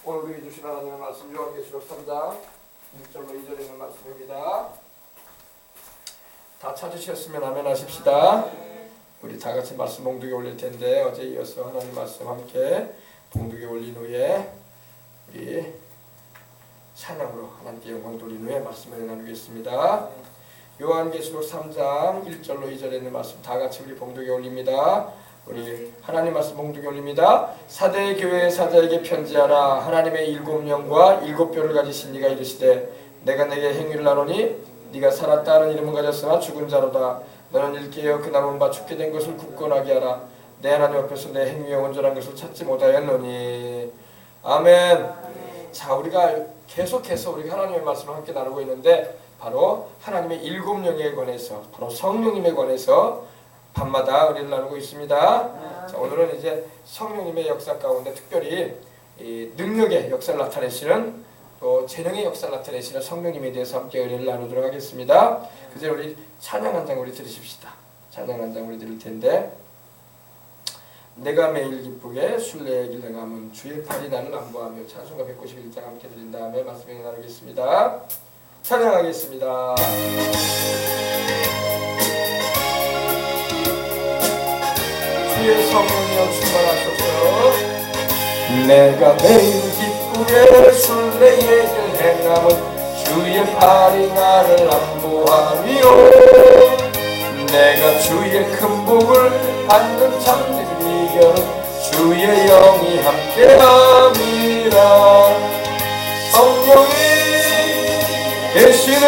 오늘 우리 주신 하나님의 말씀 요한계시록 3장 1절로 2절에 있는 말씀입니다. 다 찾으셨으면 아멘 하십시다. 우리 다 같이 말씀 봉독에 올릴 텐데 어제 이어서 하나님 말씀 함께 봉독에 올린 후에 우리 찬양으로 하나님께 영광 돌린 후에 말씀을 나누겠습니다. 요한계시록 3장 1절로 2절에 있는 말씀 다 같이 우리 봉독에 올립니다. 우리 하나님 말씀 봉독에 올립니다. 사대 교회의 사자에게 편지하라. 하나님의 일곱 영과 일곱 뼈를 가지신 네가 이르시되 내가 내게 행위를 하노니 네가 살았다 하는 이름은 가졌으나 죽은 자로다. 너는 일깨어 그 남은 바 죽게 된 것을 굳건하게 하라. 내 하나님 앞에서 내 행위의 온전한 것을 찾지 못하였노니. 아멘. 자, 우리가 계속해서 우리가 하나님의 말씀을 함께 나누고 있는데 바로 하나님의 일곱 영에 관해서 바로 성령님에 관해서 밤마다 은혜를 나누고 있습니다. 자, 오늘은 이제 성령님의 역사 가운데 특별히 이 능력의 역사를 나타내시는 또 재능의 역사를 나타내시는 성령님에 대해서 함께 은혜를 나누도록 하겠습니다. 그제 우리 찬양 한 장 우리 들으십시다. 찬양 한 장 우리 들을 텐데 내가 매일 기쁘게 순례의 길 행함은 주의 팔이 나를 안보하며 찬송가 191장 함께 드린 다음에 말씀을 나누겠습니다. 찬양하겠습니다. 주의 성령이여 충만하소서. 내가 매일 기쁘게 순례의 길 행함은 주의 팔이 나를 안보하며 내가 주의 큰 복을 받는 참된 비결은 주의 영이 함께함이라. 성령이 계시네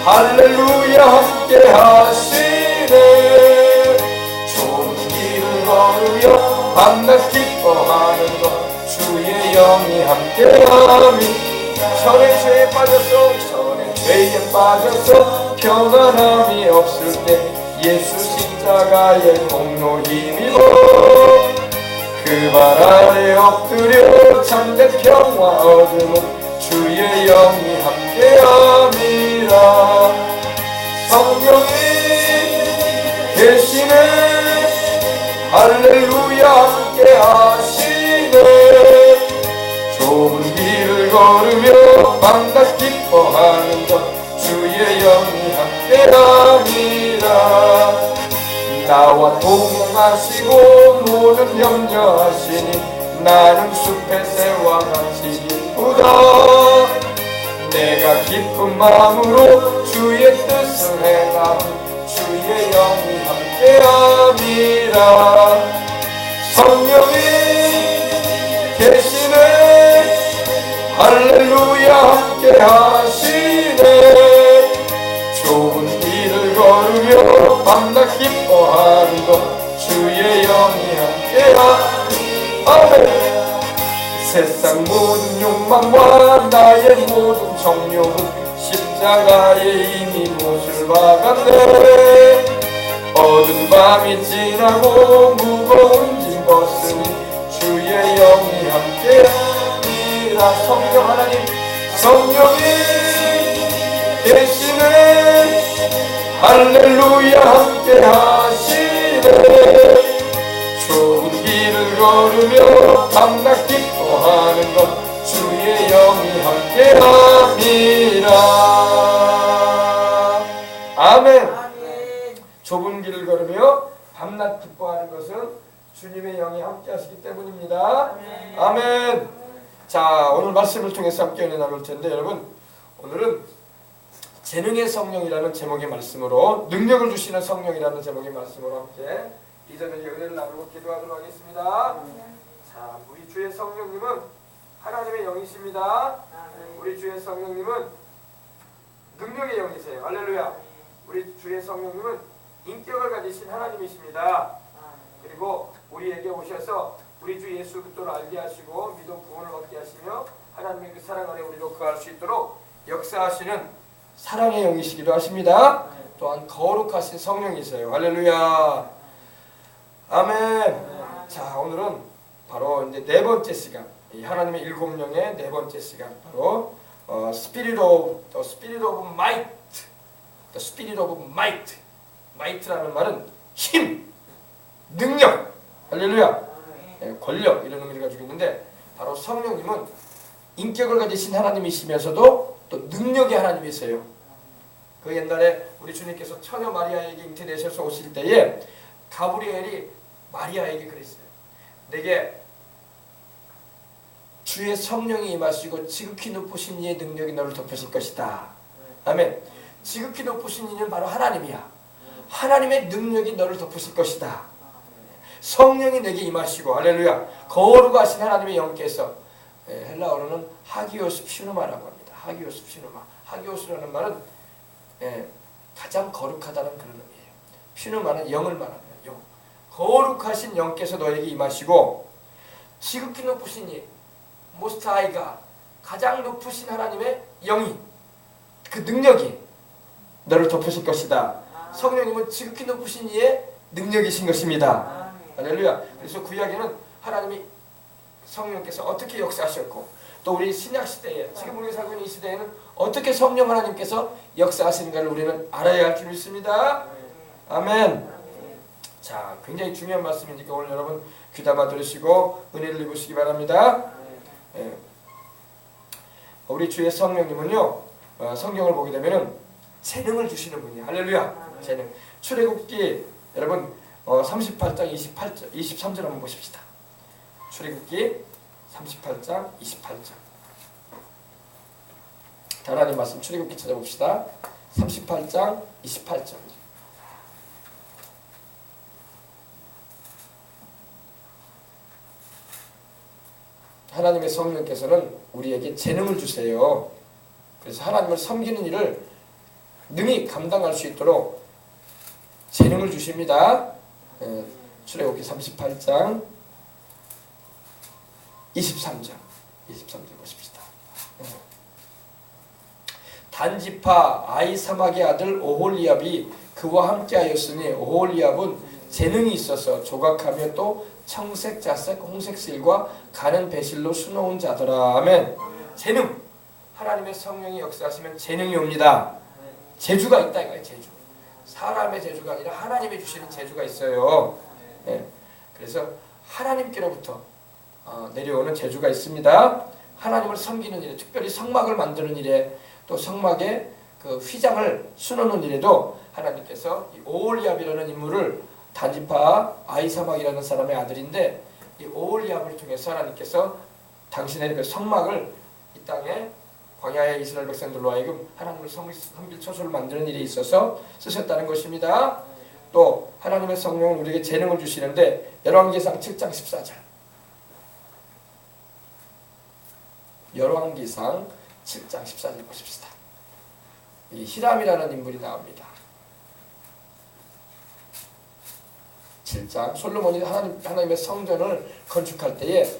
할렐루야 함께하시네. 걸으며 밤낮 기뻐하는 것 주의 영이 함께함이. 전에 죄에 빠져서 평안함이 없을 때 예수 십자가의 공로 힘입어 그 발 아래 엎드려 참된 평화 얻음은 주의 영이 함께함이라. 성령이 계시네 할렐루야 함께하시네. 좁은 길을 걸으며 밤낮 기뻐하는 것 주의 영이 함께함이라. 나와 동행하시고 모든 염려하시니 나는 숲의 새와 같이 기쁘다. 내가 기쁜 마음으로 주의 뜻을 행하면 주의 영이 함께함이라. 성령이 계시네 할렐루야 함께하시네. 좁은 길을 걸으며 밤낮 기뻐하는 것 주의 영이 함께함이라. 아멘. 세상 모든 욕망과 나의 모든 정욕은 십자가에 이미 못을 박았네. 어두운 밤이 지나고 무거운 짐 벗으니 주의 영이 함께함이라. 성령 하나님 성령이 계시네 할렐루야 함께하시네. 좁은 길을 걸으며 밤낮 기뻐하는 것 주의 영이 함께함이라. 아멘. 좁은 길을 걸으며 밤낮 기뻐하는 것은 주님의 영이 함께하시기 때문입니다. 아멘. 자, 오늘 말씀을 통해서 함께 은혜 나눌 텐데 여러분 오늘은 재능의 성령이라는 제목의 말씀으로 능력을 주시는 성령이라는 제목의 말씀으로 함께 이전에 은혜를 나누고 기도하도록 하겠습니다. 자, 우리 주의 성령님은 하나님의 영이십니다. 우리 주의 성령님은 능력의 영이세요. 할렐루야. 우리 주의 성령님은 인격을 가지신 하나님이십니다. 그리고 우리에게 오셔서 우리 주 예수 그리스도를 알게 하시고 믿음 구원을 얻게 하시며 하나님의 그 사랑 안에 우리로 거할 수 있도록 역사하시는 사랑의 영이시기도 하십니다. 또한 거룩하신 성령이세요. 할렐루야. 아멘. 자, 오늘은 바로 이제 네 번째 시간, 하나님의 일곱 영의 네 번째 시간, 바로 Spirit of Might, the Spirit of Might. Might라는 말은 힘, 능력, 할렐루야, 권력 이런 의미를 가지고 있는데 바로 성령님은 인격을 가지신 하나님이시면서도 또 능력의 하나님이세요. 그 옛날에 우리 주님께서 처녀 마리아에게 잉태되셔서 오실 때에 가브리엘이 마리아에게 그랬어요. 내게 주의 성령이 임하시고 지극히 높으신 이의 능력이 너를 덮으실 것이다. 아멘. 지극히 높으신 이는 바로 하나님이야. 하나님의 능력이 너를 덮으실 것이다. 성령이 내게 임하시고, 할렐루야, 거룩하신 하나님의 영께서, 헬라어로는 하기오스 퓨누마라고 합니다. 하기오스 퓨누마. 하기오스라는 말은 가장 거룩하다는 그런 의미예요. 퓨누마는 영을 말합니다. 영. 거룩하신 영께서 너에게 임하시고, 지극히 높으신 이 모스타이가 가장 높으신 하나님의 영이, 그 능력이 너를 덮으실 것이다. 성령님은 지극히 높으신 이의 능력이신 것입니다. 할렐루야. 그래서 구약에는 하나님이 성령께서 어떻게 역사하셨고, 또 우리 신약 시대에, 지금 우리가 살고 있는 이 시대에는 어떻게 성령 하나님께서 역사하시는가를 우리는 알아야 할 줄 믿습니다. 아멘. 자, 굉장히 중요한 말씀이니까 오늘 여러분 귀담아 들으시고 은혜를 입으시기 바랍니다. 우리 주의 성령님은요, 성경을 보게 되면은 재능을 주시는 분이에요. 할렐루야. 재능. 출애굽기 여러분 38장 23절 한번 보십시다. 출애굽기 38장 28절. 하나님 말씀 출애굽기 찾아봅시다. 38장 28절. 하나님의 성령께서는 우리에게 재능을 주세요. 그래서 하나님을 섬기는 일을 능히 감당할 수 있도록 재능을 주십니다. 출애굽기 38장 23절 보십시다. 단지파 아이사막의 아들 오홀리압이 그와 함께하였으니 오홀리압은 재능이 있어서 조각하며 또 청색, 자색, 홍색 실과 가는 배실로 수놓은 자더라. 아멘. 재능. 하나님의 성령이 역사하시면 재능이 옵니다. 재주가 있다 이거예요. 재주. 사람의 재주가 아니라 하나님이 주시는 재주가 있어요. 그래서 하나님께로부터 내려오는 재주가 있습니다. 하나님을 섬기는 일에, 특별히 성막을 만드는 일에, 또 성막에 그 휘장을 수놓는 일에도 하나님께서 이 오홀리압이라는 인물을, 단지파 아이사막이라는 사람의 아들인데, 이 오홀리압을 통해서 하나님께서 당신의 그 성막을 이 땅에 광야의 이스라엘 백성들로 하여금 하나님을 섬길 처소를 만드는 일에 있어서 쓰셨다는 것입니다. 또 하나님의 성령은 우리에게 재능을 주시는데, 열왕기상 7장 14절. 열왕기상 7장 14절 보십시다. 이 히람이라는 인물이 나옵니다. 7장 솔로몬이 하나님의 성전을 건축할 때에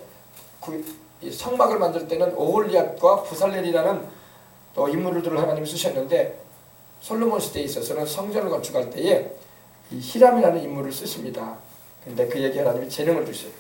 이 성막을 만들 때는 오홀리압과 부살렐이라는 또 인물들을 하나님이 쓰셨는데, 솔로몬 시대에 있어서는 성전을 건축할 때에 이 히람이라는 인물을 쓰십니다. 그런데 그에게 하나님이 재능을 주셔요.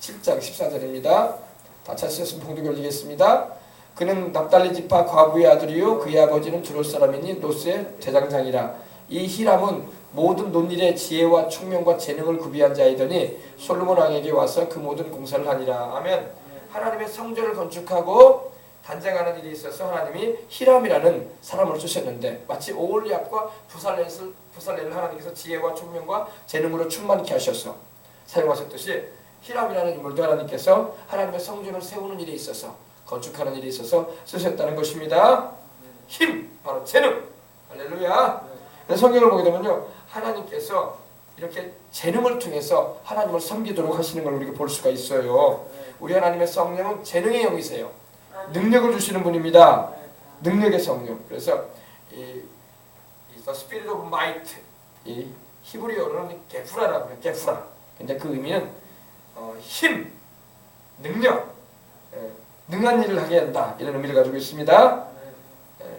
7장 14절입니다. 다 찾으셨으면 봉독 올리겠습니다. 그는 납달리 지파 과부의 아들이요 그의 아버지는 두롯 사람이니 노스의 대장장이라. 이 히람은 모든 논일의 지혜와 총명과 재능을 구비한 자이더니 솔로몬 왕에게 와서 그 모든 공사를 하니라. 아멘. 하나님의 성전을 건축하고 단장하는 일이 있어서 하나님이 히람이라는 사람을 쓰셨는데, 마치 오홀리압과 부살렐을 하나님께서 지혜와 총명과 재능으로 충만케 하셔서 사용하셨듯이 히람이라는 인물도 하나님께서 하나님의 성전을 세우는 일에 있어서, 건축하는 일에 있어서 쓰셨다는 것입니다. 힘, 바로 재능. 할렐루야. 성경을 보게 되면요, 하나님께서 이렇게 재능을 통해서 하나님을 섬기도록 하시는 걸 우리가 볼 수가 있어요. 우리 하나님의 성령은 재능의 영이세요. 능력을 주시는 분입니다. 능력의 성령. 그래서 The Spirit of Might, 이 히브리어로는 게푸라라고 해요. 게푸라. 근데 그 의미는 힘, 능력, 능한 일을 하게 한다, 이런 의미를 가지고 있습니다.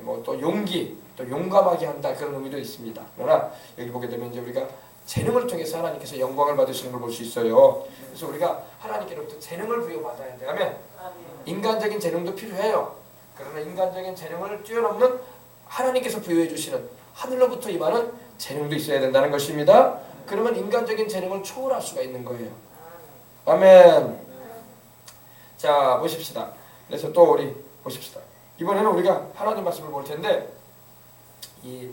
뭐 또 용기, 또 용감하게 한다, 그런 의미도 있습니다. 그러나 여기 보게 되면 이제 우리가 재능을 통해서 하나님께서 영광을 받으시는 걸 볼 수 있어요. 그래서 우리가 하나님께로부터 재능을 부여받아야 되면 인간적인 재능도 필요해요. 그러나 인간적인 재능을 뛰어넘는 하나님께서 부여해 주시는 하늘로부터 임하는 재능도 있어야 된다는 것입니다. 그러면 인간적인 재능을 초월할 수가 있는 거예요. 아멘. 자, 보십시다. 그래서 또 우리 보십시다. 이번에는 우리가 하나님 말씀을 볼 텐데, 이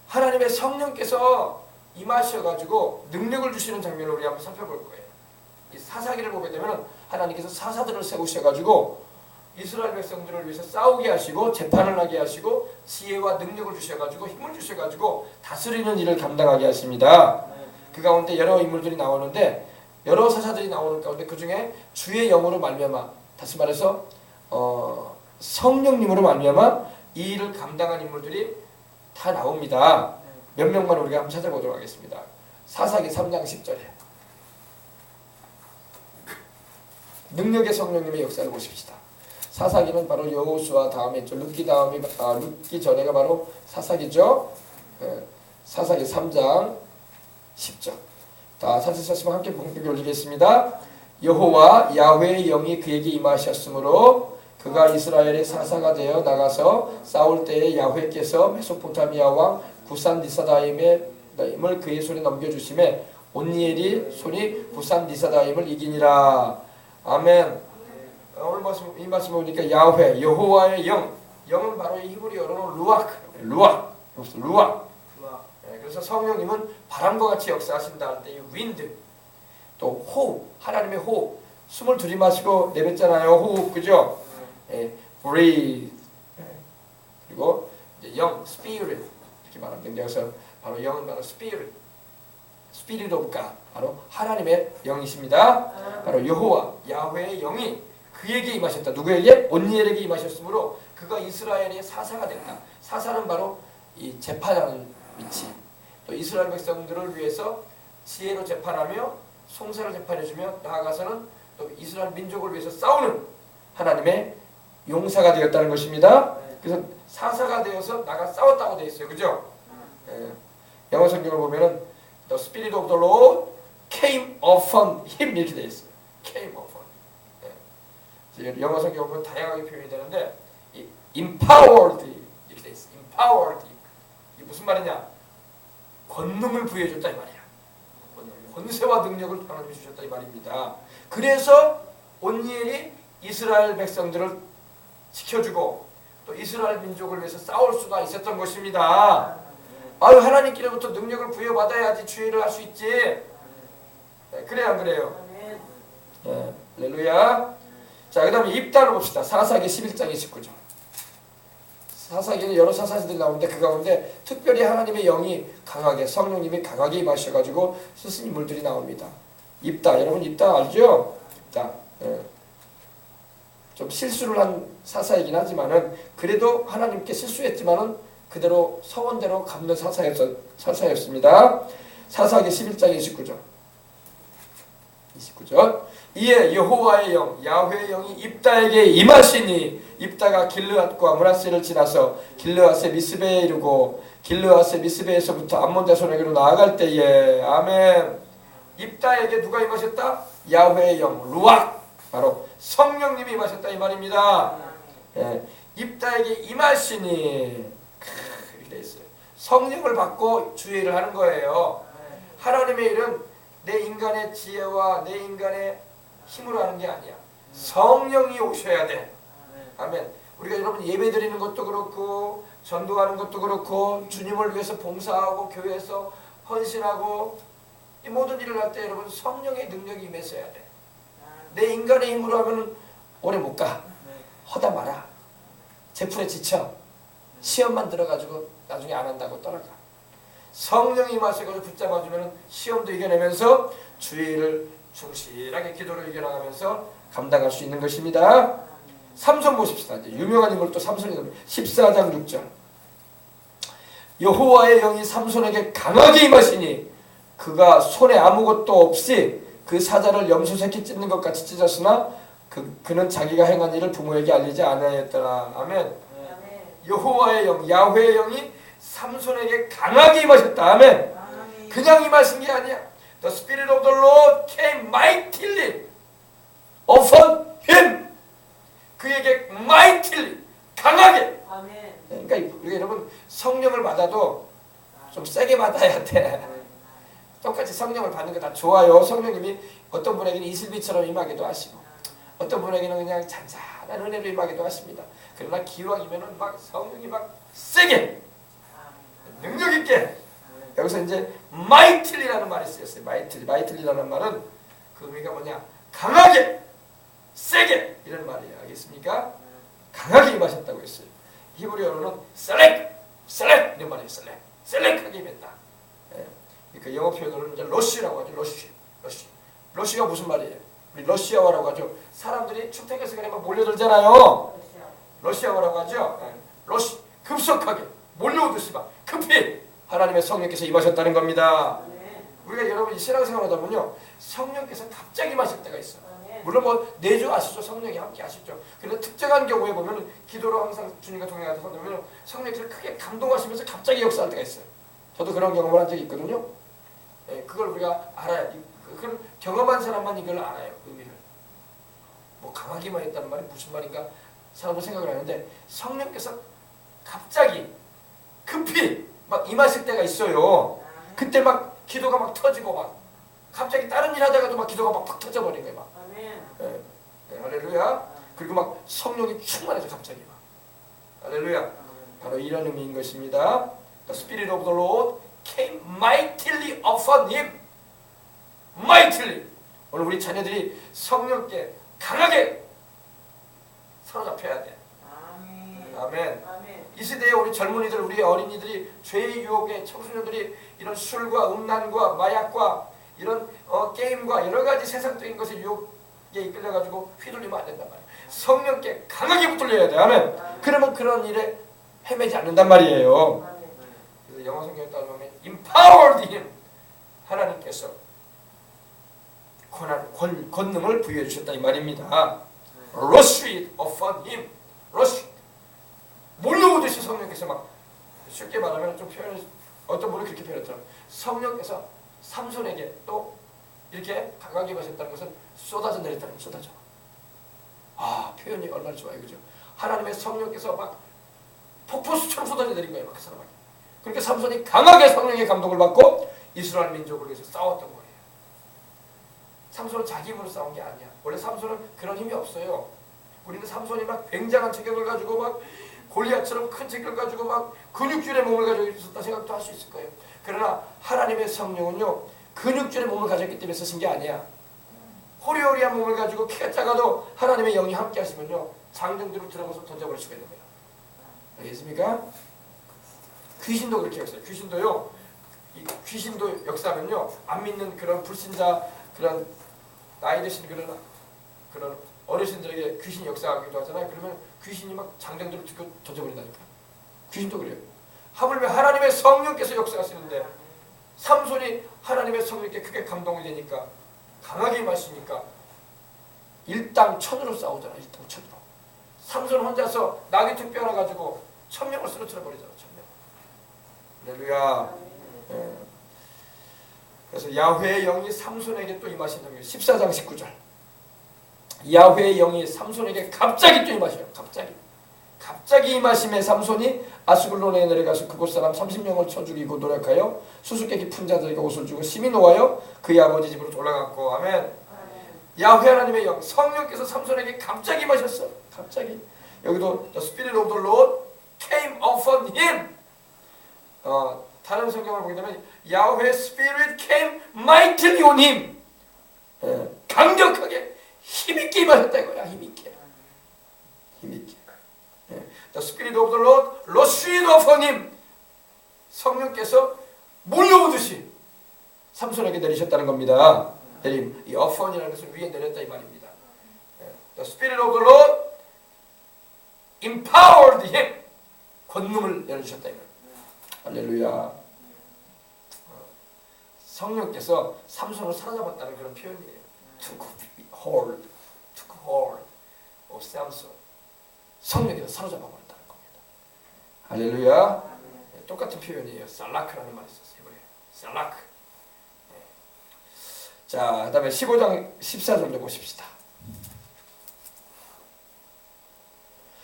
하나님의 성령께서 임하셔가지고 능력을 주시는 장면을 우리 한번 살펴볼 거예요. 이 사사기를 보게 되면 하나님께서 사사들을 세우셔가지고 이스라엘 백성들을 위해서 싸우게 하시고 재판을 하게 하시고 지혜와 능력을 주셔가지고 힘을 주셔가지고 다스리는 일을 감당하게 하십니다. 그 가운데 여러 인물들이 나오는데, 여러 사사들이 나오는 가운데 그 중에 주의 영으로 말미암아, 다시 말해서 성령님으로 말미암아 이 일을 감당한 인물들이 다 나옵니다. 몇 명만 우리가 한번 찾아보도록 하겠습니다. 사사기 3장 10절에 능력의 성령님의 역사를 보십시다. 사사기는 바로 여호수아 다음에 있죠. 룻기 다음이 룻기 전에가 바로 사사기죠. 사사기 3장 10절. 다 찾으셨으면 함께 봉독해 올리겠습니다. 여호와 야훼의 영이 그에게 임하셨으므로 그가 이스라엘의 사사가 되어 나가서 싸울 때에 야훼께서 메소포타미아 왕 구산 리사다임을 그의 손에 넘겨주심에 온니엘이 손이 구산 리사다임을 이기니라. 아멘. 오늘 이 말씀 보니까 야훼, 여호와의 영, 영은 바로 이 히브리어로는 루악. 그래서 성령님은 바람과 같이 역사하신다 할 때 이 윈드, 또 호흡, 하나님의 호흡, 숨을 들이마시고 내뱉잖아요. 호흡, 그죠? breathe. 그리고 이제 영, spirit 이렇게 말합니다. 그래서 바로 영은 바로 spirit of God, 바로 하나님의 영이십니다. 바로 여호와 야훼의 영이 그에게 임하셨다. 누구에게? 온니엘에게 임하셨으므로 그가 이스라엘의 사사가 됐다. 사사는 바로 이 재판하는 위치. 또 이스라엘 백성들을 위해서 지혜로 재판하며 송사를 재판해주며 나아가서는 또 이스라엘 민족을 위해서 싸우는 하나님의 용사가 되었다는 것입니다. 그래서 사사가 되어서 나가 싸웠다고 되어 있어요. 그죠? 영어 성경을 보면은 The Spirit of the Lord came upon him 이렇게 되어 있어요. came upon. 영어 성경을 보면 다양하게 표현이 되는데 empowered 이렇게 되어 있어요. empowered. 이게 무슨 말이냐? 권능을 부여해줬다 이 말이야. 권세와 능력을 하나님이 주셨다 이 말입니다. 그래서 온니엘이 이스라엘 백성들을 지켜주고 또 이스라엘 민족을 위해서 싸울 수가 있었던 것입니다. 하나님께로부터 능력을 부여받아야지 주의를 할 수 있지. 그래 안 그래요? 할렐루야. 자, 그 다음에 입다를 봅시다. 사사기 11장 29절. 사사기는 여러 사사들이 나오는데 그 가운데 특별히 하나님의 영이 강하게, 성령님이 강하게 임하셔가지고 쓰신 인물들이 나옵니다. 입다, 여러분 입다 알죠? 입다. 좀 실수를 한 사사이긴 하지만은 그래도 하나님께 실수했지만은 그대로 서원대로 갚는 사사였습니다. 사사기 11장 29절. 이에 여호와의 영, 야훼의 영이 입다에게 임하시니 입다가 길르앗과 므낫세를 지나서 길르앗의 미스베에 이르고 길르앗의 미스베에서부터 암몬 자손에게로 나아갈 때에 아멘. 입다에게 누가 임하셨다? 야훼의 영, 루악, 바로 성령님이 임하셨다 이 말입니다. 입다에게 임하시니 이렇게 돼 있어요. 성령을 받고 주의를 하는 거예요. 하나님의 일은 내 인간의 지혜와 내 인간의 힘으로 하는 게 아니야. 성령이 오셔야 돼. 아멘. 우리가 여러분 예배 드리는 것도 그렇고 전도하는 것도 그렇고 주님을 위해서 봉사하고 교회에서 헌신하고 이 모든 일을 할 때 여러분 성령의 능력이 임했어야 돼. 내 인간의 힘으로 하면은 오래 못 가. 허다 마라. 제풀에 지쳐. 시험만 들어가지고 나중에 안 한다고 떠나가. 성령이 임하셔가지고 붙잡아주면 시험도 이겨내면서 주의를 충실하게 기도를 이겨나가면서 감당할 수 있는 것입니다. 삼손 보십시다. 이제 유명한 인물 또 삼손이 14장 6절. 여호와의 영이 삼손에게 강하게 임하시니 그가 손에 아무것도 없이 그 사자를 염소 새끼 찢는 것 같이 찢었으나 그는 자기가 행한 일을 부모에게 알리지 않았더라. 아멘. 여호와의 영, 야훼의 영이 삼손에게 강하게 임하셨다. 아멘. 그냥 임하신 게 아니야. The Spirit of the Lord came mightily upon him. 그에게 mightily, 강하게. 아멘. 그러니까 우리가 여러분 성령을 받아도 좀 세게 받아야 돼. 똑같이 성령을 받는 거 다 좋아요. 성령님이 어떤 분에게는 이슬비처럼 임하기도 하시고 어떤 분에게는 그냥 잔잔한 은혜로 임하기도 하십니다. 그러나 기왕이면은 막 성령이 막 세게 능력 있게 여기서 이제 mightly라는 말이 쓰였어요. mightly라는 말은 그 의미가 뭐냐? 강하게, 세게 이런 말이에요. 알겠습니까? 강하게 임하셨다고 했어요. 히브리어로는 select 이런 말이에요. select하게 임했다. 그 영어 표현으로는 이제 러쉬라고 하죠. 러쉬가 무슨 말이에요? 우리 러시아어라고 하죠. 사람들이 출퇴근해서 그냥 막 몰려들잖아요. 러시아어라고 하죠. 러쉬 급속하게 몰려오듯이 막 급히 하나님의 성령께서 임하셨다는 겁니다. 우리가 여러분 신앙생활 하다 보면요, 성령께서 갑자기 임하실 때가 있어요. 물론 뭐 내주 아시죠? 성령이 함께 하시죠. 그런데 특정한 경우에 보면 기도로 항상 주님과 동행하다 보면 성령께서 크게 감동하시면서 갑자기 역사할 때가 있어요. 저도 그런 경험을 한 적이 있거든요. 그걸 우리가 알아야, 그걸 경험한 사람만 이걸 알아요. 의미를. 뭐 강하게만 했다는 말이 무슨 말인가 사람도 생각을 하는데, 성령께서 갑자기 급히 막 임하실 때가 있어요. 그때 막 기도가 막 터지고 막 갑자기 다른 일 하다가도 막 기도가 막 팍 터져버린 거예요. 막. 할렐루야. 그리고 막 성령이 충만해서 갑자기 막. 할렐루야. 바로 이런 의미인 것입니다. The Spirit of the Lord came mightily upon him. mightily. 오늘 우리 자녀들이 성령께 강하게 사로잡혀야 돼. 아멘. 이 시대에 우리 젊은이들, 우리 어린이들이 죄의 유혹에, 청소년들이 이런 술과 음란과 마약과 이런 게임과 여러 가지 세상적인 것에 유혹에 이끌려가지고 휘둘리면 안 된단 말이에요. 성령께 강하게 붙들려야 돼. 아멘. 그러면 그런 일에 헤매지 않는단 말이에요. 그래서 영어 성경에 따르면 empowered him. 하나님께서 권능을 부여해 주셨다 이 말입니다. rushed upon him. rushed. 몰려오듯이 성령께서 막, 쉽게 말하면 좀 표현을, 어떤 분은 그렇게 표현했더라고요. 성령께서 삼손에게 또 이렇게 강하게 임하셨다는 것은 쏟아져 내렸다는 거예요. 쏟아져. 아, 표현이 얼마나 좋아요. 그죠? 하나님의 성령께서 막 폭포수처럼 쏟아져 내린 거예요. 막 그 사람에게. 그러니까 삼손이 강하게 성령의 감동을 받고 이스라엘 민족을 위해서 싸웠던 거예요. 삼손은 자기 힘으로 싸운 게 아니야. 원래 삼손은 그런 힘이 없어요. 우리는 삼손이 막 굉장한 체격을 가지고 막 골리앗처럼 큰 체격을 가지고 막 근육질의 몸을 가지고 있었다 생각도 할 수 있을 거예요. 그러나 하나님의 성령은요, 근육질의 몸을 가졌기 때문에 쓰신 게 아니야. 호리호리한 몸을 가지고 키가 작아도 하나님의 영이 함께 하시면요, 장정들을 들어가서 던져버릴 수가 있는 거예요. 알겠습니까? 귀신도 그렇게 역사해요. 귀신도 역사하면요, 안 믿는 그런 불신자, 그런 나이 드신 그런 어르신들에게 귀신이 역사하기도 하잖아요. 그러면 귀신이 막 장정들을 듣고 던져버린다니까. 귀신도 그래요. 하물며 하나님의 성령께서 역사하시는데, 삼손이 하나님의 성령께 크게 감동이 되니까, 강하게 임하시니까 일당천으로 싸우잖아. 일당천으로. 삼손 혼자서 나귀 두 뼈 하나 가지고 1000명을 쓰러뜨려 버리잖아. 1000명. 할렐루야. 예. 그래서 야훼의 영이 삼손에게 또 임하신 적이 14장 19절. 야훼의 영이 삼손에게 갑자기 또 임하셔요. 갑자기 임하심에 삼손이 아스글론에 내려가서 그곳 사람 30명을 쳐 죽이고 노력하여 수수께 깊은 자들에게 옷을 주고 심히 노하여 그의 아버지 집으로 돌아갔고. 아멘. 야훼 하나님의 영, 성령께서 삼손에게 갑자기 임하셨어. 갑자기. 여기도 The Spirit of the Lord came upon him. 다른 성경을 보게 되면 야훼 Spirit came mightily on him. 강력하게 힘있게 임하셨다 이거야. 힘있게. The Spirit of the Lord rushed upon him. 성령께서 몰려오듯이 삼손에게 내리셨다는 겁니다. 내림. 이 upon이라는 것은 위에 내렸다 이 말입니다. The Spirit of the Lord empowered him. 권능을 내려주셨다 이 말입니다. 할렐루야. 성령께서 삼손을 사로잡았다는 그런 표현이에요. Took hold of Samson. 성령께서 사로잡아 버렸다는 겁니다. 할렐루야. 똑같은 표현이에요. 살라크라는 말이 있었어요. 살라크. 자, 그 다음에 15장 14절로 보십시다.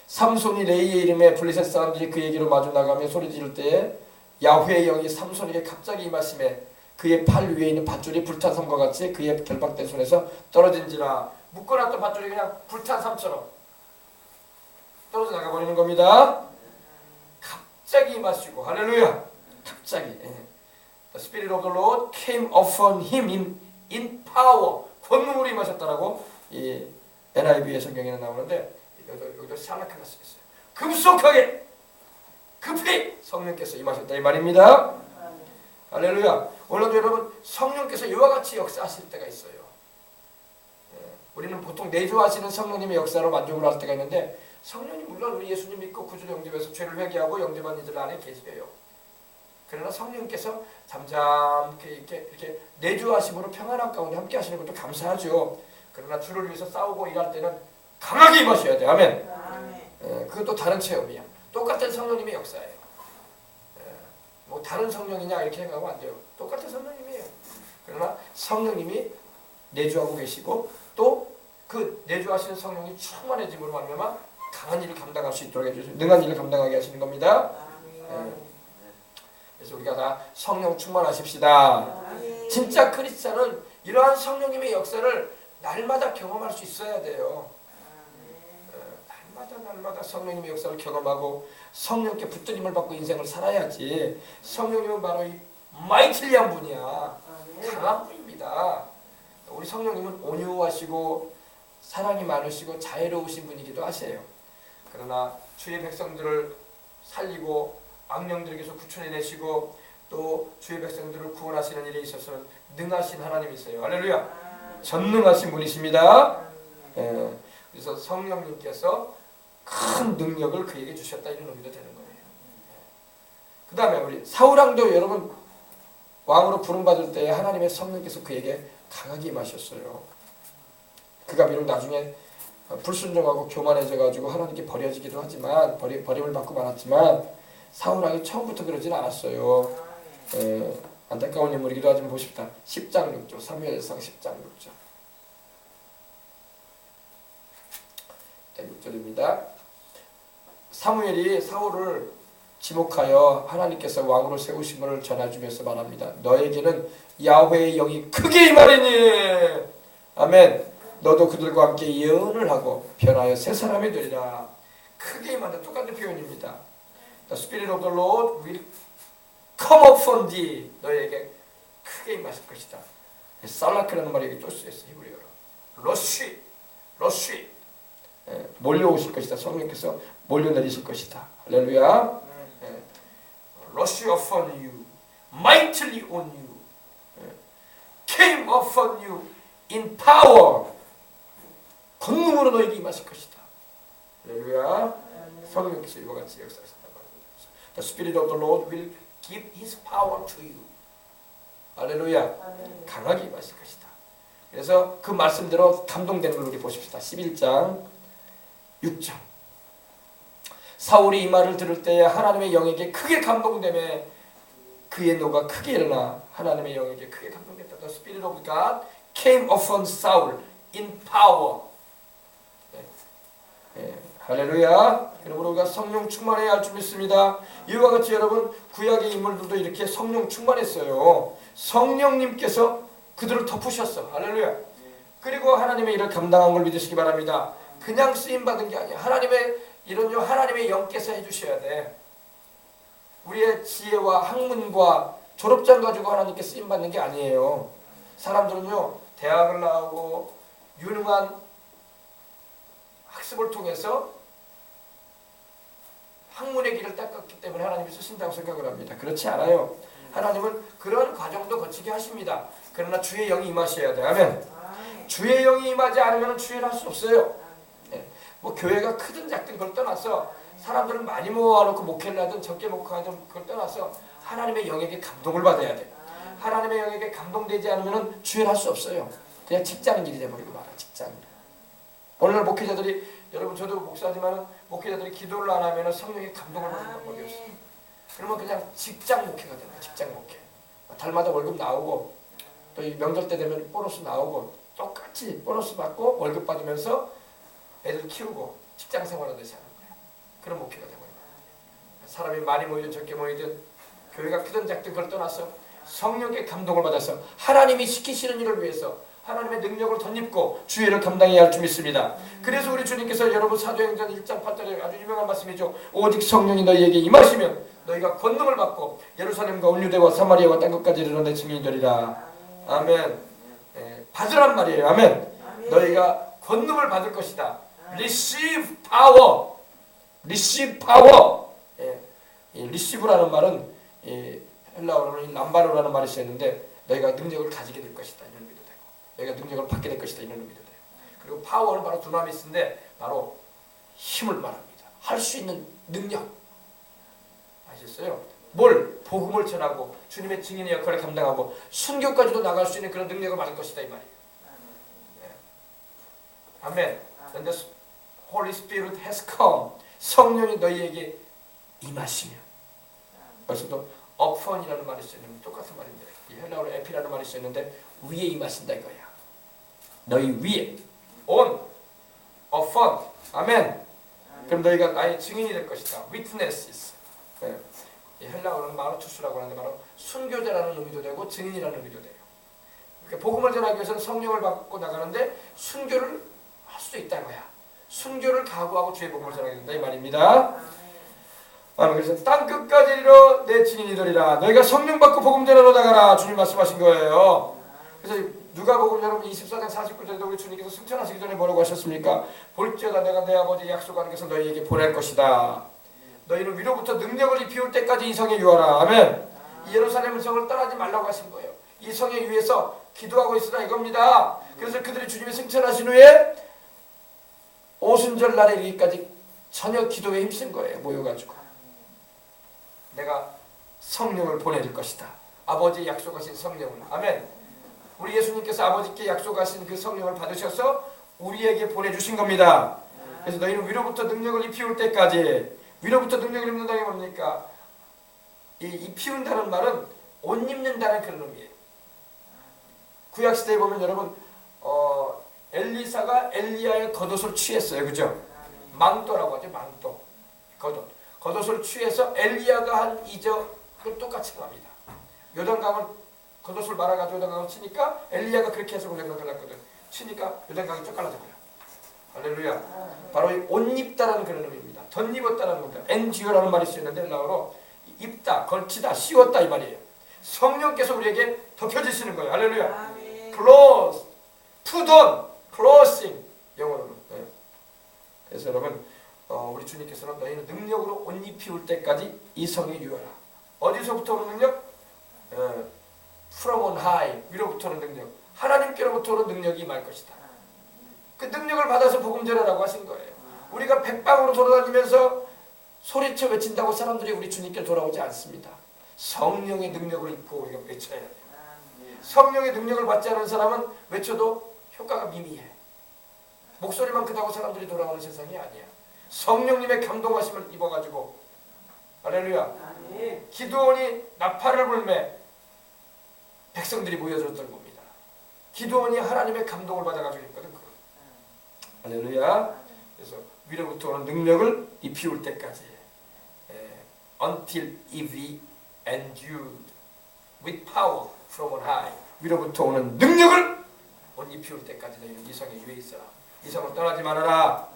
삼손이 레이의 이름에 블레셋 사람들이 그에게로 마주 나가며 소리 지를 때에 야훼의 영이 삼손에게 갑자기 임하심에 그의 팔 위에 있는 밧줄이 불탄 섬과 같이 그의 결박된 손에서 떨어진지라. 묶어놨던 밧줄이 그냥 불탄 삶처럼 떨어져 나가버리는 겁니다. 갑자기 임하시고 할렐루야. 갑자기 The Spirit of the Lord came upon him in power. 권능으로 임하셨다라고 이 NIV의 성경에는 나오는데 여기도 샬라크가 쓰였어요. 급속하게 급히 성령께서 임하셨다 이 말입니다. 할렐루야. 오늘도 여러분 성령께서 이와 같이 역사하실 때가 있어요. 우리는 보통 내주하시는 성령님의 역사로 만족을 할 때가 있는데 성령님 물론 우리 예수님 믿고 구주로 영접해서 죄를 회개하고 영접한 이들 안에 계세요. 그러나 성령께서 잠잠케 이렇게 내주하심으로 평안한 가운데 함께 하시는 것도 감사하죠. 그러나 주를 위해서 싸우고 일할 때는 강하게 임하셔야 돼. 아멘. 그것도 다른 체험이야. 똑같은 성령님의 역사예요. 뭐 다른 성령이냐 이렇게 생각하면 안 돼요. 똑같은 성령님이에요. 그러나 성령님이 내주하고 계시고 또 그 내주하시는 성령이 충만해짐으로 말미암아 강한 일을 감당할 수 있도록 해주시고 능한 일을 감당하게 하시는 겁니다. 그래서 우리가 다 성령 충만하십시다. 진짜 크리스찬은 이러한 성령님의 역사를 날마다 경험할 수 있어야 돼요. 날마다 성령님의 역사를 경험하고 성령께 붙들림을 받고 인생을 살아야지. 성령님은 바로 이 마이틀리한 분이야. 강한 분입니다. 우리 성령님은 온유하시고 사랑이 많으시고 자애로우신 분이기도 하세요. 그러나 주의 백성들을 살리고 악령들에게서 구출해내시고 또 주의 백성들을 구원하시는 일에 있어서는 능하신 하나님이세요. 할렐루야. 전능하신 분이십니다. 그래서 성령님께서 큰 능력을 그에게 주셨다 이런 의미도 되는 거예요. 그 다음에 우리 사울왕도 여러분 왕으로 부름받을 때 하나님의 성령께서 그에게 강하게 임하셨어요. 그가 비록 나중에 불순종하고 교만해져가지고 하나님께 버려지기도 하지만 버림을 받고 말았지만 사울왕이 처음부터 그러진 않았어요. 안타까운 인물이기도 하지만 보십시다. 10장 6절 사무엘상 10장 6절 6절입니다. 사무엘이 사울을 지목하여 하나님께서 왕으로 세우심을 전해주면서 말합니다. 너에게는 야훼의 영이 크게 임하리니 아멘. 너도 그들과 함께 예언을 하고 변하여 새 사람이 되리라. 크게 임한다. 똑같은 표현입니다. The Spirit of the Lord will come upon thee. 너에게 크게 임하실 것이다. 살라크라는 말이 여기 또 쓰였어요. 히브리어로. 러쉬 몰려오실 것이다. 성령께서 몰려내리실 것이다. 할렐루야. Rush upon you, mightily on you, came upon you in power. 권능으로 너에게 임하실 것이다. 할렐루야. 성령께서 이와 같이 역사하신다고 합니다. The Spirit of the Lord will give His power to you. 할렐루야. 강하게 임하실 것이다. 그래서 그 말씀대로 감동되는 걸 우리 보십시다. 11장 6절 사울이 이 말을 들을 때 하나님의 영에게 크게 감동되며 그의 노가 크게 일어나 하나님의 영에게 크게 감동됐다. The Spirit of God came upon Saul in power. 할렐루야. 그러므로 우리가 성령 충만해야 할 줄 믿습니다. 이와 같이 여러분 구약의 인물들도 이렇게 성령 충만했어요. 성령님께서 그들을 덮으셨어. 할렐루야. 그리고 하나님의 일을 감당한 걸 믿으시기 바랍니다. 그냥 쓰임받은 게 아니야. 하나님의 영께서 해주셔야 돼. 우리의 지혜와 학문과 졸업장 가지고 하나님께 쓰임받는 게 아니에요. 사람들은요 대학을 나오고 유능한 학습을 통해서 학문의 길을 닦았기 때문에 하나님이 쓰신다고 생각을 합니다. 그렇지 않아요. 하나님은 그런 과정도 거치게 하십니다. 그러나 주의 영이 임하셔야 돼. 아멘. 주의 영이 임하지 않으면 주의를 할 수 없어요. 뭐 교회가 크든 작든 그걸 떠나서 사람들을 많이 모아놓고 목회를 하든 적게 목회하든 그걸 떠나서 하나님의 영에게 감동을 받아야 돼. 하나님의 영에게 감동되지 않으면 주의를 할 수 없어요. 그냥 직장 일이 돼버리고 말아. 직장. 오늘날 목회자들이 여러분 저도 목사지만 목회자들이 기도를 안 하면 성령의 감동을 받는 방법이 없어요. 그러면 그냥 직장 목회가 되는 거야. 직장 목회. 달마다 월급 나오고 또 이 명절 때 되면 보너스 나오고 똑같이 보너스 받고 월급 받으면서 애들 키우고 직장 생활하듯이 하는 거야. 그런 목회가 되는 거야. 사람이 많이 모이든 적게 모이든 교회가 크든 작든 그걸 떠나서 성령의 감동을 받아서 하나님이 시키시는 일을 위해서 하나님의 능력을 덧입고 주의를 감당해야 할 줄 믿습니다. 그래서 우리 주님께서 여러분 사도행전 1장 8절에 아주 유명한 말씀이죠. 오직 성령이 너희에게 임하시면 너희가 권능을 받고 예루살렘과 온 유대와 사마리아와 땅끝까지 이르러 내 증인이 되리라. 아멘. 받으란 말이에요. 아멘. 너희가 권능을 받을 것이다. Receive power. Receive power. receive라는 말은 헬라어로는 람바로라는 말이 쓰였는데 너희가 능력을 가지게 될 것이다 이런 의미도 되고 너희가 능력을 받게 될 것이다 이런 의미도 돼요. 그리고 파워는 바로 두나미스인데 바로 힘을 말합니다. 할 수 있는 능력. 아셨어요? 뭘? 복음을 전하고 주님의 증인의 역할을 감당하고 순교까지도 나갈 수 있는 그런 능력을 받을 것이다 이 말이에요. 아멘. And the Holy Spirit has come. 성령이 너희에게 임하시면. 벌써도 upon이라는 말이 쓰였는데 똑같은 말인데 이 헬라어로 에피라는 말이 쓰였는데 위에 임하신다 이거야. 너희 위에 on, upon. 아멘. 그럼 너희가 나의 증인이 될 것이다. Witnesses. 이 헬라어로는 마르투스라고 하는데 바로 순교자라는 의미도 되고 증인이라는 의미도 돼요. 그러니까 복음을 전하기 위해서는 성령을 받고 나가는데 순교를 할 수도 있다는 거야. 순교를 각오하고 주의 복음을 전하게 된다 이 말입니다. 그래서 땅끝까지 이르러 내 증인이 되리라. 너희가 성령 받고 복음 전하러 나가라. 주님 말씀하신 거예요. 그래서 누가복음 여러분 24장 49절에도 우리 주님께서 승천하시기 전에 뭐라고 하셨습니까? 볼지어다 내가 내 아버지 약속하는 것을 너희에게 보낼 것이다. 너희는 위로부터 능력을 입히울 때까지 이 성에 유하라. 아멘. 예루살렘 성을 떠나지 말라고 하신 거예요. 이 성에 유해서 기도하고 있으라 이겁니다. 그래서 그들이 주님이 승천하신 후에 오순절 날에 이르기까지 저녁 기도에 힘쓴 거예요. 모여가지고 내가 성령을 보내줄 것이다. 아버지 약속하신 성령을. 아멘. 우리 예수님께서 아버지께 약속하신 그 성령을 받으셔서 우리에게 보내주신 겁니다. 그래서 너희는 위로부터 능력을 입히울 때까지. 위로부터 능력을 입는다는 게 뭡니까? 입히운다는 말은 옷 입는다는 그런 의미예요. 구약시대에 보면 여러분 엘리사가 엘리야의 겉옷을 취했어요. 그죠? 망토라고 하죠. 망토. 겉옷. 겉옷을 취해서 엘리야가 한 이적을 똑같이 합니다. 요단강을 겉옷을 말아가지고 요단강을 치니까 엘리야가 그렇게 해서 요단강을 갈랐거든. 치니까 요단강이 쭉 갈라져버려. 할렐루야. 바로 이 옷 입다라는 그런 의미입니다. 덧입었다라는 겁니다. 엔듀어라는 말이 쓰였는데 헬라어로 입다, 걸치다, 씌웠다 이 말이에요. 성령께서 우리에게 덮여주시는 거예요. 할렐루야. clothes, put on, clothing 영어로는. 그래서 여러분 우리 주님께서는 너희는 능력으로 옷 입히울 때까지 이 성에 유하라. 어디서부터 오는 능력? From on high, 위로부터 오는 능력. 하나님께로부터 오는 능력이 임할 것이다. 그 능력을 받아서 복음 전하라고 하신 거예요. 우리가 백방으로 돌아다니면서 소리쳐 외친다고 사람들이 우리 주님께 돌아오지 않습니다. 성령의 능력을 입고 우리가 외쳐야 돼요. 성령의 능력을 받지 않은 사람은 외쳐도 효과가 미미해. 목소리만 크다고 사람들이 돌아오는 세상이 아니야. 성령님의 감동하심을 입어가지고 할렐루야. 기드온이 나팔을 불매 백성들이 모여들었던 겁니다. 기드온이 하나님의 감동을 받아가지고 있거든. 할렐루야. 그래서 위로부터 오는 능력을 입히울 때까지 until it be endued with power from on high. 위로부터 오는 능력을 옷 입히울 때까지 너희는 이 성에 유해 있어라. 이 성을 떠나지 말아라.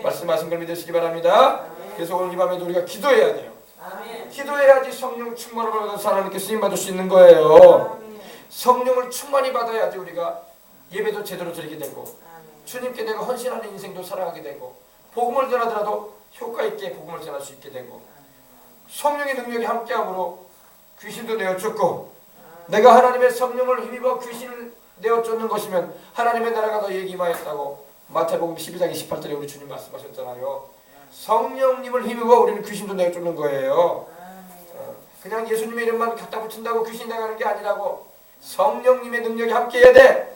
말씀하신 걸 믿으시기 바랍니다. 그래서 오늘 이 밤에도 우리가 기도해야 돼요. 기도해야지 성령 충만을 받아서 하나님께 쓰임 받을 수 있는 거예요. 성령을 충만히 받아야지 우리가 예배도 제대로 드리게 되고 주님께 내가 헌신하는 인생도 살아가게 되고 복음을 전하더라도 효과 있게 복음을 전할 수 있게 되고 성령의 능력이 함께함으로 귀신도 내어쫓고 내가 하나님의 성령을 힘입어 귀신을 내어쫓는 것이면 하나님의 나라가 너희에게 임하였다고 마태복음 12장 28절에 우리 주님 말씀하셨잖아요. 성령님을 힘입어 우리는 귀신도 내어쫓는 거예요. 그냥 예수님의 이름만 갖다 붙인다고 귀신 나가는 게 아니라고 성령님의 능력이 함께해야 돼.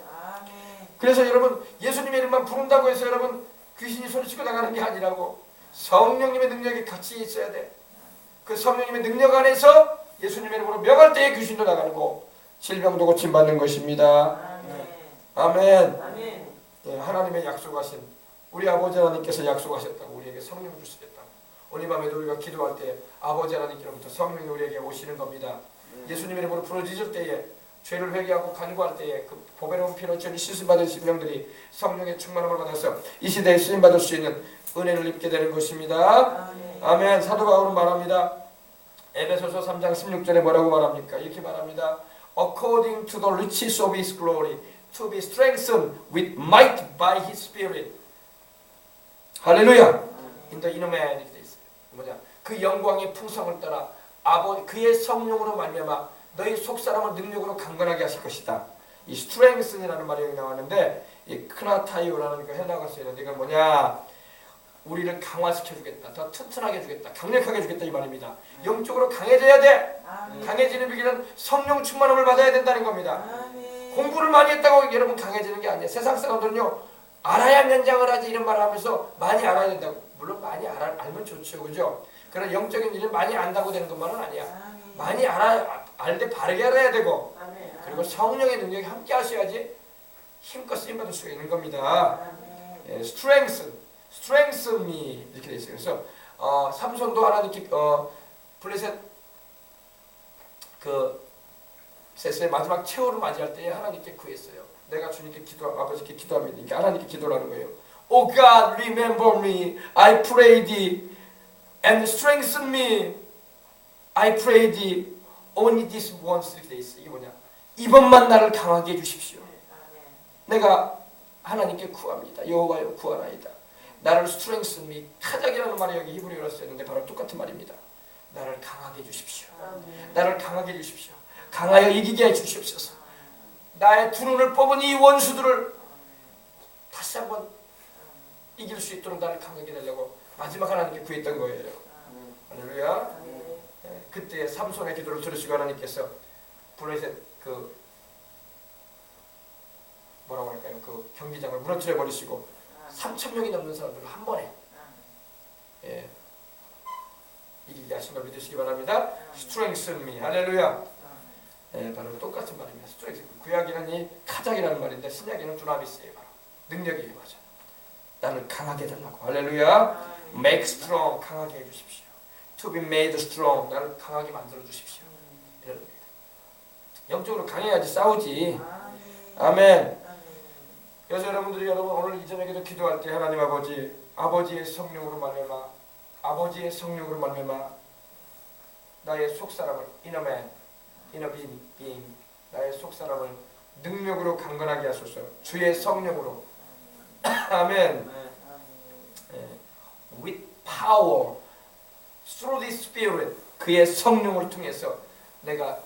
그래서 여러분 예수님의 이름만 부른다고 해서 여러분 귀신이 소리치고 나가는 게 아니라고 성령님의 능력이 같이 있어야 돼. 그 성령님의 능력 안에서 예수님의 이름으로 명할 때에 귀신도 나가는 거 질병도 고침받는 것입니다. 아멘. 하나님의 약속하신 우리 아버지 하나님께서 약속하셨다고 우리에게 성령을 주시겠다고 오늘 밤에도 우리가 기도할 때 아버지 하나님께로부터 성령이 우리에게 오시는 겁니다. 예수님의 이름으로 부르짖을 때에 죄를 회개하고 간구할 때에 그 보배로운 피로 죄를 씻음받은 심령들이 성령의 충만함을 받아서 이 시대에 쓰임받을 수 있는 은혜를 입게 되는 것입니다. 아멘. 사도 바울은 말합니다. 에베소서 3장 16절에 뭐라고 말합니까? 이렇게 말합니다. According to the riches of His glory, to be strengthened with might by His Spirit. 할렐루야. In the inner man 이렇게 돼 있어요. 뭐냐? 그 영광의 풍성을 따라 그의 성령으로 말미암아 너희 속사람을 능력으로 강건하게 하실 것이다. 이 strengthen이라는 말이 여기 나왔는데 이 크나타이오라는 그 헬라어가 쓰이는데 이건 뭐냐? 우리를 강화시켜 주겠다. 더 튼튼하게 주겠다. 강력하게 주겠다 이 말입니다. 영적으로 강해져야 돼. 강해지는 비결은 성령 충만함을 받아야 된다는 겁니다. 공부를 많이 했다고 여러분 강해지는 게 아니에요. 세상 사람들은요 알아야 면장을 하지 이런 말을 하면서 많이 알아야 된다고. 물론 많이 알면 좋죠, 그죠? 그런 영적인 일을 많이 안다고 되는 것만은 아니야. 많이 알되 바르게 알아야 되고 그리고 성령의 능력이 함께 하셔야지 힘껏 쓰임받을 수가 있는 겁니다. 예, strengthen me 이렇게 돼 있어요. 그래서 삼손도 하나님께 블레셋 그 세스의 마지막 최후를 맞이할 때 하나님께 구했어요. 내가 주님께 아버지께 기도하면 하나님께 기도를 하는 거예요. Oh God, remember me. I pray thee and strengthen me. I pray thee only this once 이렇게 돼 있어. 이게 뭐냐? 이번만 나를 강하게 해주십시오. 내가 하나님께 구합니다. 여호와여 구하나이다. 나를 strengthen me. 타작이라는 말이 여기 히브리어로 쓰였는데 바로 똑같은 말입니다. 나를 강하게 해주십시오. 나를 강하게 해주십시오. 강하여 이기게 해주시옵소서. 나의 두 눈을 뽑은 이 원수들을 다시 한번 이길 수 있도록 나를 강하게 하려고 마지막 하나님께 구했던 거예요. 할렐루야. 그때 삼손의 기도를 들으시고 하나님께서 블레셋 그 뭐라고 할까요? 그 경기장을 무너뜨려 버리시고 3,000명이 넘는 사람들을 한 번에 이기게 하신 걸 믿으시기 바랍니다. Strengthen me. 할렐루야. 바로 똑같은 말입니다. strengthen. 구약에는 이 카작이라는 말인데 신약에는 두나미스예요. 바로 능력이에요. 맞아. 나를 강하게 해달라고. 할렐루야. Make strong. 강하게 해주십시오. To be made strong. 나를 강하게 만들어 주십시오. 이런 겁니다. 영적으로 강해야지 싸우지. 아멘. 그래서 여러분들이 오늘 이 저녁에도 기도할 때 하나님 아버지의 성령으로 말미암아 아버지의 성령으로 말미암아 나의 속사람을 inner man, inner being 나의 속사람을 능력으로 강건하게 하소서. 주의 성령으로. 아멘. With power through the Spirit 그의 성령을 통해서 내가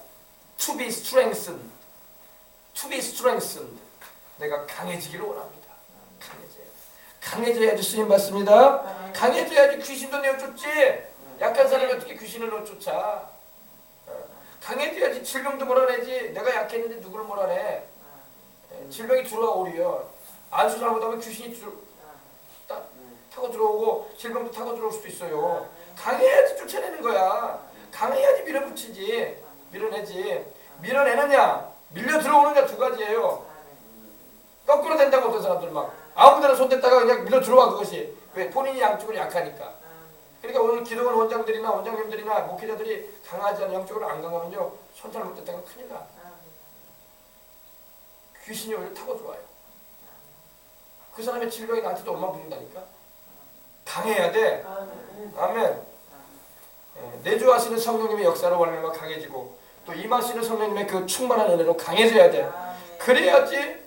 to be strengthened 내가 강해지기를 원합니다. 강해져야지 쓰임 받습니다. 강해져야지 귀신도 내어쫓지. 약한 사람이 어떻게 귀신을 내어쫓아. 강해져야지 질병도 몰아내지. 내가 약했는데 누구를 몰아내. 질병이 들어와 오히려 안수 잘못하면 귀신이 타고 들어오고 질병도 타고 들어올 수도 있어요. 강해야지 쫓아내는 거야. 강해야지 밀어붙이지. 밀어내지. 밀어내느냐 밀려 들어오느냐 두 가지예요. 거꾸로 된다고 어떤 사람들 막 아무데나 손댔다가 그냥 밀어 들어와. 그것이 왜? 본인이 양쪽으로 약하니까. 그러니까 오늘 기도원 원장들이나 원장님들이나 목회자들이 강하지 않은 영적으로 안 강하면요 손 잘못됐다가 큰일 나. 귀신이 오히려 타고 들어와요. 그 사람의 질병이 나한테도 얼마나 붙는다니까. 강해야 돼. 아멘. 내주하시는 성령님의 역사로 말미암아 강해지고 또 임하시는 성령님의 그 충만한 은혜로 강해져야 돼. 그래야지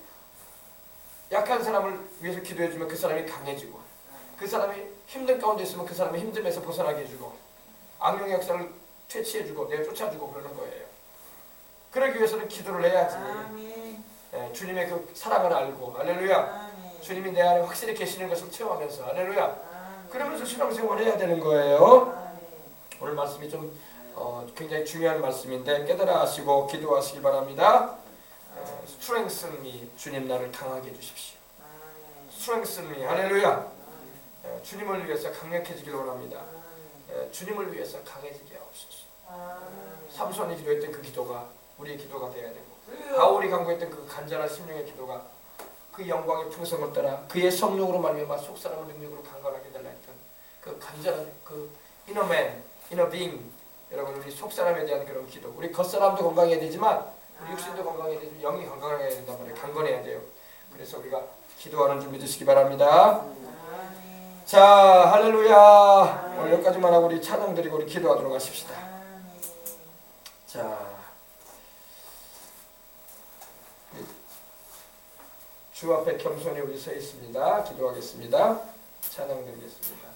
약한 사람을 위해서 기도해주면 그 사람이 강해지고 그 사람이 힘든 가운데 있으면 그 사람의 힘듦에서 벗어나게 해주고 악령의 역사를 퇴치해주고 내가 쫓아주고 그러는 거예요. 그러기 위해서는 기도를 해야지. 주님의 그 사랑을 알고 할렐루야. 주님이 내 안에 확실히 계시는 것을 체험하면서 할렐루야. 그러면서 신앙생활을 해야 되는 거예요. 오늘 말씀이 좀 굉장히 중요한 말씀인데 깨달아 하시고 기도하시기 바랍니다. Strengthen me. 주님 나를 강하게 해주십시오. Strengthen me. 할렐루야. 주님을 위해서 강력해지길 원합니다. 주님을 위해서 강해지게 하옵소서. 삼손이 기도했던 그 기도가 우리의 기도가 되어야 되고 바울이 간구했던 그 간절한 심령의 기도가 그 영광의 풍성을 따라 그의 성령으로 말미암아 속사람을 능력으로 강건하게 달라 했던 그 간절한 그 inner man, inner being 여러분 우리 속사람에 대한 그런 기도 우리 겉사람도 건강해야 되지만 우리 육신도 건강해야 되고 영이 건강해야 된단 말이에요. 강건해야 돼요. 그래서 우리가 기도하는 줄 믿으시기 바랍니다. 자, 할렐루야. 오늘 여기까지만 하고 우리 찬양 드리고 우리 기도하도록 하십시다. 자, 주 앞에 겸손히 우리 서 있습니다. 기도하겠습니다. 찬양 드리겠습니다.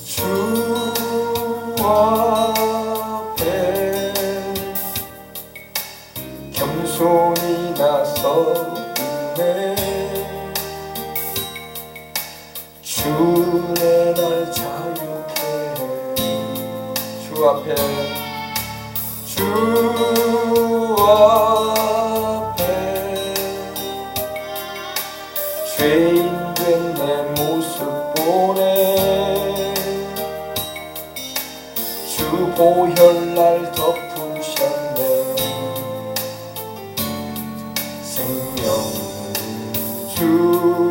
주 앞에 겸손히 나서 있네. 주의 날 자유케 해. 주 앞에 죄인 된 내 모습 보내. 주 보혈 날 덮으셨네. 생명 주